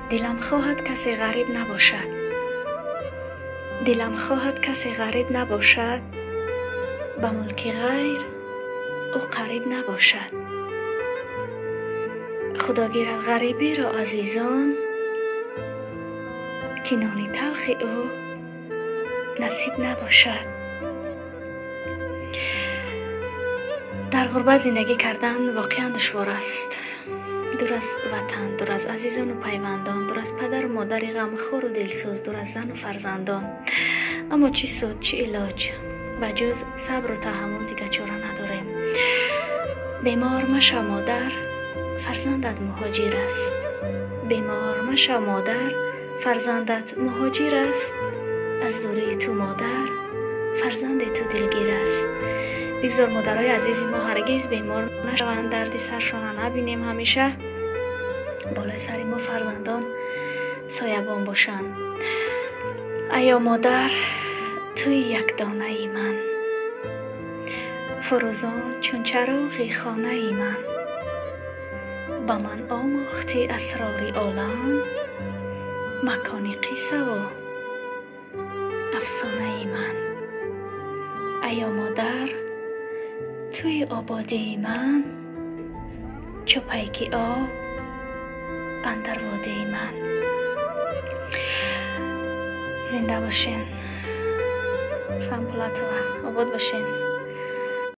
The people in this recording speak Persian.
دلم خواهد کسی غریب نباشد، دلم خواهد کسی غریب نباشد، به ملک غیر او قریب نباشد. خدا گیرد غریبی را عزیزان، که نان تلخ او نصیب نباشد. در غربت زندگی کردن واقعا دشوار است. دور از وطن، دور از عزیزان و پیوندان، دور از پدر و مادر غمخوار و دلسوز، دور از زن و فرزندان. اما چی سود، چی علاج؟ بجز صبر و تحمل دیگه چاره نداریم. بیمار مشو مادر، فرزندت مهاجر است. بیمار مشو مادر، فرزندت مهاجر است. از دوری تو مادر، فرزند تو دلگیر است. بگذار مادرای عزیز ما هرگز بیمار نشوند، دردی سرشان نبینیم، همیشه بالای سر ما فرزندان سایبان باشند. ایا مادر، توی یک دانه ای من، فروزان چون چراغ خانه ای من. با من آموختی اسرار عالم، مکان قصه و افسانه ای من. ایا مادر، توی آبادی من، چو پیک آب اندر وادی من. زنده باشین، فهم پلاتوه، آباد باشین.